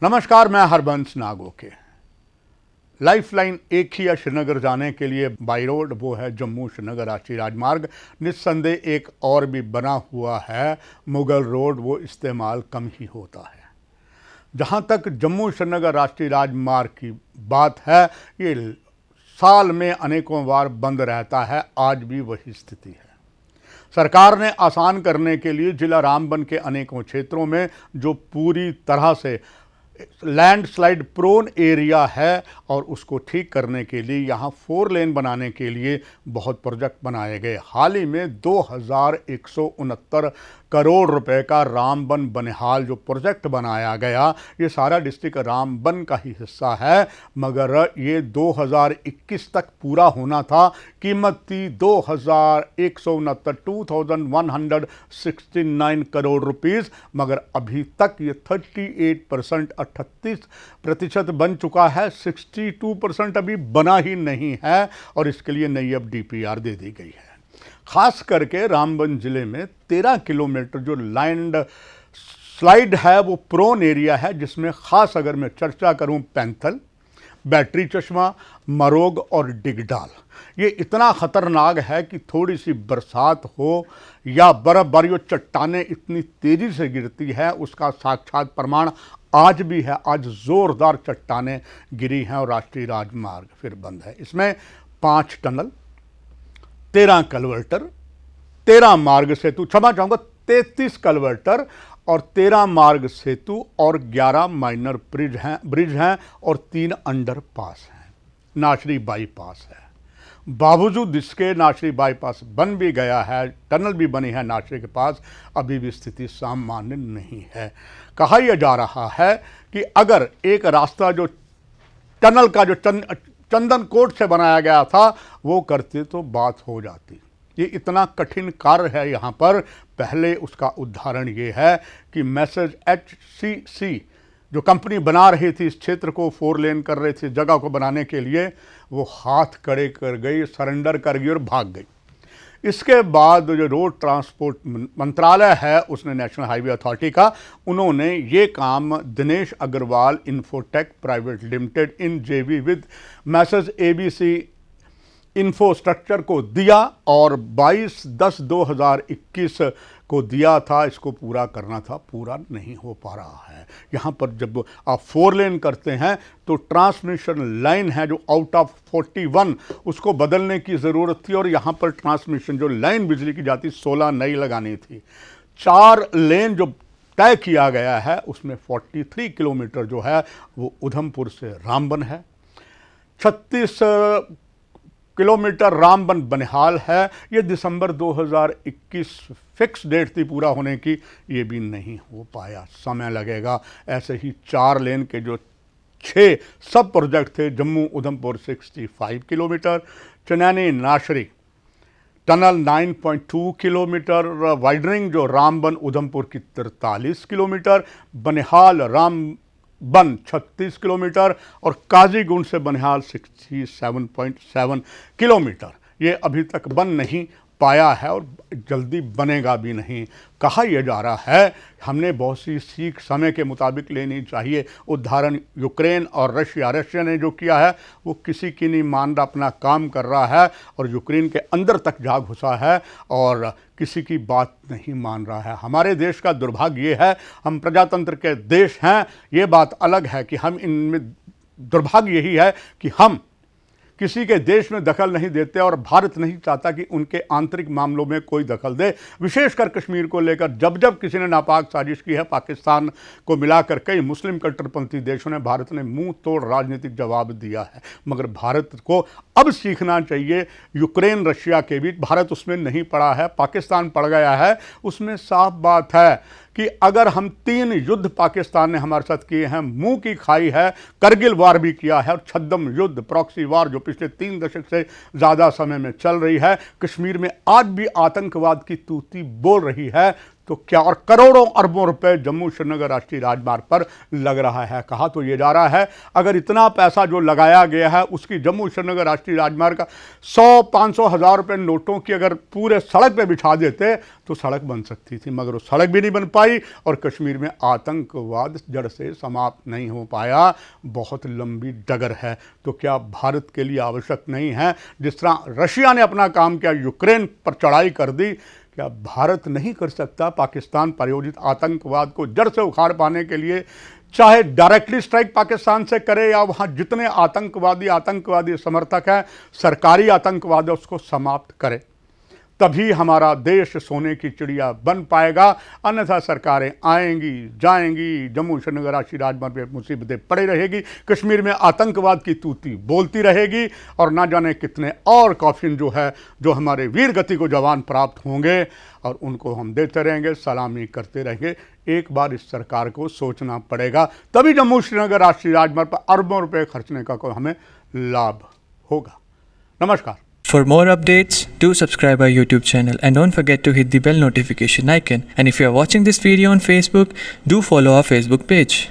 नमस्कार, मैं हरबंस नागोके। लाइफलाइन एक ही है श्रीनगर जाने के लिए बाई रोड, वो है जम्मू श्रीनगर राष्ट्रीय राजमार्ग। निस्संदेह एक और भी बना हुआ है मुगल रोड, वो इस्तेमाल कम ही होता है। जहाँ तक जम्मू श्रीनगर राष्ट्रीय राजमार्ग की बात है, ये साल में अनेकों बार बंद रहता है, आज भी वही स्थिति है। सरकार ने आसान करने के लिए जिला रामबन के अनेकों क्षेत्रों में जो पूरी तरह से लैंडस्लाइड प्रोन एरिया है और उसको ठीक करने के लिए यहाँ 4 लेन बनाने के लिए बहुत प्रोजेक्ट बनाए गए। हाल ही में 2169 करोड़ रुपए का रामबन बनिहाल जो प्रोजेक्ट बनाया गया, ये सारा डिस्ट्रिक्ट रामबन का ही हिस्सा है, मगर ये 2021 तक पूरा होना था। कीमत थी 2169 करोड़ रुपीस, मगर अभी तक ये 38% बन चुका है। 62% अभी बना ही नहीं है और इसके लिए नई अब DPR दे दी गई है। खास करके रामबन जिले में 13 किलोमीटर जो लैंड स्लाइड है वो प्रोन एरिया है, जिसमें खास अगर मैं चर्चा करूं पैंथल, बैटरी चश्मा, मरोग और डिगडाल, ये इतना खतरनाक है कि थोड़ी सी बरसात हो या बर्फबारी हो, चट्टानें इतनी तेजी से गिरती है, उसका साक्षात प्रमाण आज भी है। आज जोरदार चट्टानें गिरी हैं और राष्ट्रीय राजमार्ग फिर बंद है। इसमें 5 टनल, 13 कलवर्टर, 13 मार्ग सेतु, क्षमा चाहूँगा 33 कलवर्टर और 13 मार्ग सेतु और 11 माइनर ब्रिज हैं और 3 अंडरपास हैं। नाशरी बाईपास है। बावजूद इसके नाशरी बाईपास बन भी गया है, टनल भी बनी है नाशरी के पास, अभी भी स्थिति सामान्य नहीं है। कहा यह जा रहा है कि अगर एक रास्ता जो टनल का जो चंदन कोट से बनाया गया था वो करते तो बात हो जाती। ये इतना कठिन कार्य है यहाँ पर। पहले उसका उदाहरण ये है कि मैसेज HCC जो कंपनी बना रही थी इस क्षेत्र को, 4 लेन कर रही थी जगह को बनाने के लिए, वो हाथ खड़े कर गई, सरेंडर कर गई और भाग गई। इसके बाद जो रोड ट्रांसपोर्ट मंत्रालय है, उसने नेशनल हाईवे अथॉरिटी का, उन्होंने ये काम Dinesh Agarwal Infotech private limited in JV with messrs ABC infrastructure को दिया और 22/10/2021 को दिया था। इसको पूरा करना था, पूरा नहीं हो पा रहा है। यहाँ पर जब आप 4 लेन करते हैं तो ट्रांसमिशन लाइन है जो आउट ऑफ 41, उसको बदलने की ज़रूरत थी और यहाँ पर ट्रांसमिशन जो लाइन बिजली की जाती 16 नई लगानी थी। 4 लेन जो तय किया गया है उसमें 43 किलोमीटर जो है वो उधमपुर से रामबन है, 36 किलोमीटर रामबन बनिहाल है। ये दिसंबर 2021 फिक्स डेट थी पूरा होने की, ये भी नहीं हो पाया, समय लगेगा। ऐसे ही 4 लेन के जो 6 सब प्रोजेक्ट थे, Jammu Udhampur 65 kilometre, Chenani Nashri tunnel 9.2 kilometre, widening जो रामबन उधमपुर की 43 किलोमीटर, बनिहाल रामबन 36 किलोमीटर और काजीगुंड से बनिहाल 67.7 किलोमीटर, ये अभी तक बन नहीं पाया है और जल्दी बनेगा भी नहीं। कहा यह जा रहा है हमने बहुत सी सीख समय के मुताबिक लेनी चाहिए। उदाहरण यूक्रेन और रशिया ने जो किया है वो किसी की नहीं मान रहा, अपना काम कर रहा है और यूक्रेन के अंदर तक जा घुसा है और किसी की बात नहीं मान रहा है। हमारे देश का दुर्भाग्य ये है, हम प्रजातंत्र के देश हैं, ये बात अलग है कि हम इनमें दुर्भाग्य यही है कि हम किसी के देश में दखल नहीं देते और भारत नहीं चाहता कि उनके आंतरिक मामलों में कोई दखल दे। विशेषकर कश्मीर को लेकर जब जब किसी ने नापाक साजिश की है, पाकिस्तान को मिलाकर कई मुस्लिम कट्टरपंथी देशों ने, भारत ने मुंह तोड़ राजनीतिक जवाब दिया है। मगर भारत को अब सीखना चाहिए। यूक्रेन रशिया के बीच भारत उसमें नहीं पड़ा है, पाकिस्तान पड़ गया है। उसमें साफ बात है कि अगर हम 3 युद्ध पाकिस्तान ने हमारे साथ किए हैं, मुंह की खाई है, करगिल वार भी किया है और छद्म युद्ध प्रॉक्सी वार जो पिछले 3 दशक से ज़्यादा समय में चल रही है, कश्मीर में आज भी आतंकवाद की तूती बोल रही है, तो क्या, और करोड़ों अरबों रुपए जम्मू श्रीनगर राष्ट्रीय राजमार्ग पर लग रहा है। कहा तो ये जा रहा है अगर इतना पैसा जो लगाया गया है उसकी जम्मू श्रीनगर राष्ट्रीय राजमार्ग का 100-500 हज़ार रुपये नोटों की अगर पूरे सड़क पे बिछा देते तो सड़क बन सकती थी, मगर वो सड़क भी नहीं बन पाई और कश्मीर में आतंकवाद जड़ से समाप्त नहीं हो पाया। बहुत लंबी डगर है। तो क्या भारत के लिए आवश्यक नहीं है, जिस तरह रशिया ने अपना काम किया, यूक्रेन पर चढ़ाई कर दी, क्या भारत नहीं कर सकता पाकिस्तान प्रायोजित आतंकवाद को जड़ से उखाड़ पाने के लिए, चाहे डायरेक्टली स्ट्राइक पाकिस्तान से करे या वहाँ जितने आतंकवादी समर्थक हैं, सरकारी आतंकवाद है, उसको समाप्त करे। तभी हमारा देश सोने की चिड़िया बन पाएगा। अन्यथा सरकारें आएंगी जाएंगी, जम्मू श्रीनगर राष्ट्रीय राजमार्ग पर मुसीबतें पड़ी रहेगी, कश्मीर में आतंकवाद की तूती बोलती रहेगी और ना जाने कितने और कॉफिन जो है, जो हमारे वीर गति को जवान प्राप्त होंगे और उनको हम देते रहेंगे, सलामी करते रहेंगे। एक बार इस सरकार को सोचना पड़ेगा, तभी जम्मू श्रीनगर राष्ट्रीय राजमार्ग पर अरबों रुपए खर्चने का कोई हमें लाभ होगा। नमस्कार। For more updates, do subscribe our YouTube channel and don't forget to hit the bell notification icon. And if you are watching this video on Facebook, do follow our Facebook page.